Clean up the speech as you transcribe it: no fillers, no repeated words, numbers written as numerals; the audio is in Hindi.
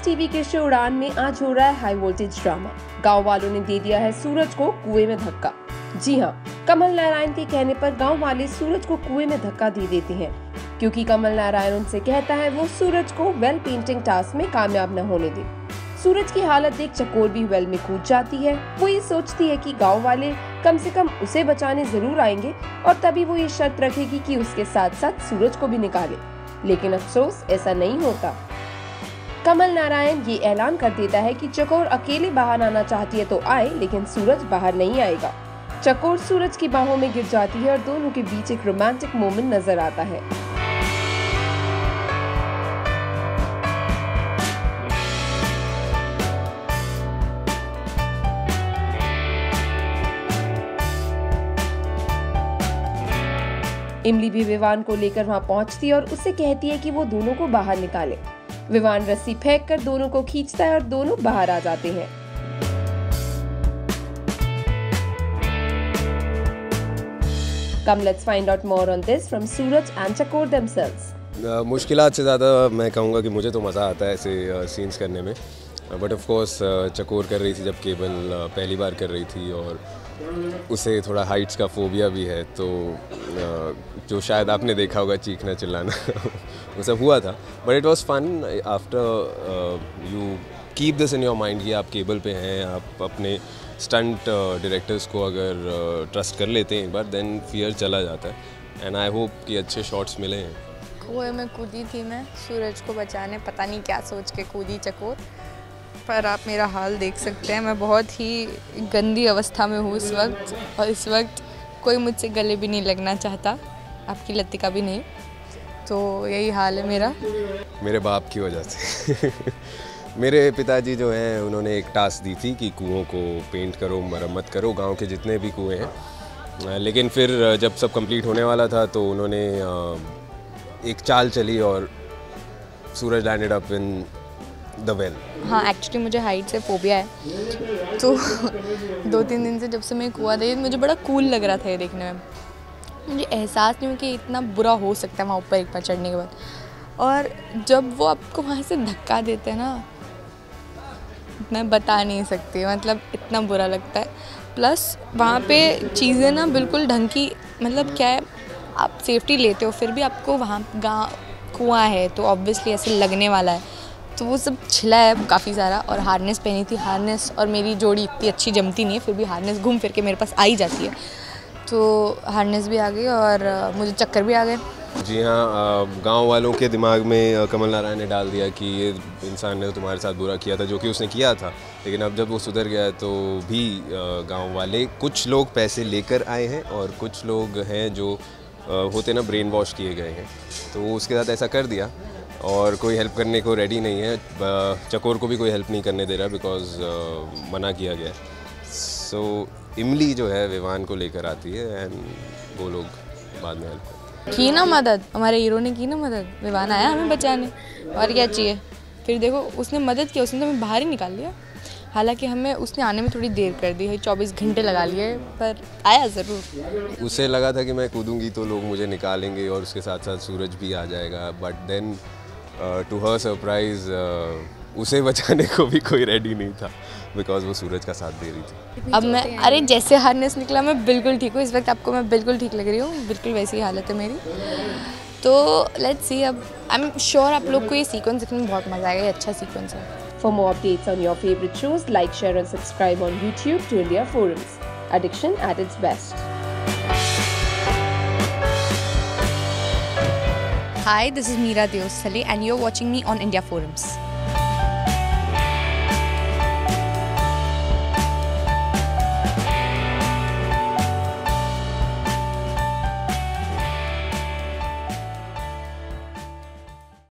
टीवी के शो उड़ान में आज हो रहा है हाई वोल्टेज ड्रामा। गांव वालों ने दे दिया है सूरज को कुएं में धक्का। जी हां, कमल नारायण के कहने पर गांव वाले सूरज को कुएं में धक्का दे देते हैं, क्योंकि कमल नारायण उनसे कहता है वो सूरज को वेल पेंटिंग टास्क में कामयाब न होने दे। सूरज की हालत देख चकोर भी वेल में कूद जाती है। वो ये सोचती है कि गांव वाले कम से कम उसे बचाने जरूर आएंगे और तभी वो ये शर्त रखेगी कि उसके साथ साथ सूरज को भी निकाले, लेकिन अफसोस ऐसा नहीं होता। कमल नारायण ये ऐलान कर देता है कि चकोर अकेले बाहर आना चाहती है तो आए, लेकिन सूरज बाहर नहीं आएगा। चकोर सूरज की बाहों में गिर जाती है और दोनों के बीच एक रोमांटिक मोमेंट नजर आता है। इमली भी विवान को लेकर वहां पहुंचती है और उससे कहती है कि वो दोनों को बाहर निकाले। विवान रस्सी फेंककर दोनों को खींचता है और दोनों बाहर आ जाते हैं। Come let's find out more on this from Suraj and Chakor themselves. मुश्किलात से ज़्यादा मैं कहूँगा कि मुझे तो मज़ा आता है ऐसे सीन्स करने में, बट ऑफ कोर्स चकोर कर रही थी जब केवल पहली बार कर रही थी और उसे थोड़ा हाइट्स का फोबिया भी है, तो जो शायद आपने देखा होगा चीखना चिल्लाना वो सब हुआ था। But it was fun after you keep this in your mind कि आप केबल पे हैं, आप अपने स्टंट डायरेक्टर्स को अगर ट्रस्ट कर लेते हैं एक बार, देन फियर चला जाता है। एंड आई होप कि अच्छे शॉट्स मिले हैं। कुएं में कूदी थी मैं सूरज को बचाने, पता नहीं क्या सोच के कूदी चकोर, पर आप मेरा हाल देख सकते हैं। मैं बहुत ही गंदी अवस्था में हूँ इस वक्त, और इस वक्त कोई मुझसे गले भी नहीं लगना चाहता, आपकी लतिका भी नहीं। तो यही हाल है मेरा, मेरे बाप की वजह से मेरे पिताजी जो हैं उन्होंने एक टास्क दी थी कि कुओं को पेंट करो, मरम्मत करो, गांव के जितने भी कुएं हैं। लेकिन फिर जब सब कंप्लीट होने वाला था तो उन्होंने एक चाल चली और Suraj landed up in the well. हाँ, एक्चुअली मुझे हाइट से फोबिया है, तो 2-3 दिन से जब से मैं कुआं देखी मुझे बड़ा कूल लग रहा था ये देखने में। मुझे एहसास नहीं हुआ कि इतना बुरा हो सकता है वहाँ ऊपर एक बार चढ़ने के बाद। और जब वो आपको वहाँ से धक्का देते हैं ना, मैं बता नहीं सकती, मतलब इतना बुरा लगता है। प्लस वहाँ पे चीज़ें ना बिल्कुल ढंग की, मतलब क्या है, आप सेफ्टी लेते हो फिर भी आपको वहाँ कुआं है तो ऑब्वियसली ऐसे लगने वाला है, तो वो सब छिला है काफ़ी सारा। और हार्नेस पहनी थी, हार्नेस और मेरी जोड़ी इतनी अच्छी जमती नहीं है, फिर भी हार्नेस घूम फिर के मेरे पास आ ही जाती है, तो हार्नेस भी आ गई और मुझे चक्कर भी आ गए। जी हाँ, गांव वालों के दिमाग में कमल नारायण ने डाल दिया कि ये इंसान ने तुम्हारे साथ बुरा किया था, जो कि उसने किया था। लेकिन अब जब वो सुधर गया तो भी गांव वाले, कुछ लोग पैसे लेकर आए हैं और कुछ लोग हैं जो होते ना ब्रेन वॉश किए गए हैं, तो वो उसके साथ ऐसा कर दिया और कोई हेल्प करने को रेडी नहीं है। चकोर को भी कोई हेल्प नहीं करने दे रहा बिकॉज मना किया गया। सो इमली जो है विवान को लेकर आती है एंड वो लोग बाद में हेल्प की ना मदद, हमारे हीरो ने की ना मदद, विवान आया हमें बचाने, और क्या चाहिए। फिर देखो उसने मदद किया, उसने तो हमें बाहर ही निकाल लिया। हालांकि हमें उसने आने में थोड़ी देर कर दी है, 24 घंटे लगा लिए, पर आया ज़रूर। उसे लगा था कि मैं कूदूंगी तो लोग मुझे निकालेंगे और उसके साथ साथ सूरज भी आ जाएगा, but then to her surprise उसे बचाने को भी कोई रेडी नहीं था बिकॉज वो सूरज का साथ दे रही थी। अब मैं, अरे जैसे हार्नेस निकला मैं बिल्कुल ठीक हूँ इस वक्त, आपको मैं बिल्कुल ठीक लग रही हूँ, बिल्कुल वैसी ही हालत है मेरी। तो लेट्स सी, अब आई एम श्योर आप लोग को ये सीक्वेंस देखने में बहुत मजा आएगा, ये अच्छा सीक्वेंस है। For more updates on your favorite shows, like, share and subscribe on YouTube to India Forums. Addiction at its best. Hi, this is Meera Deosthale and you're watching me on India Forums.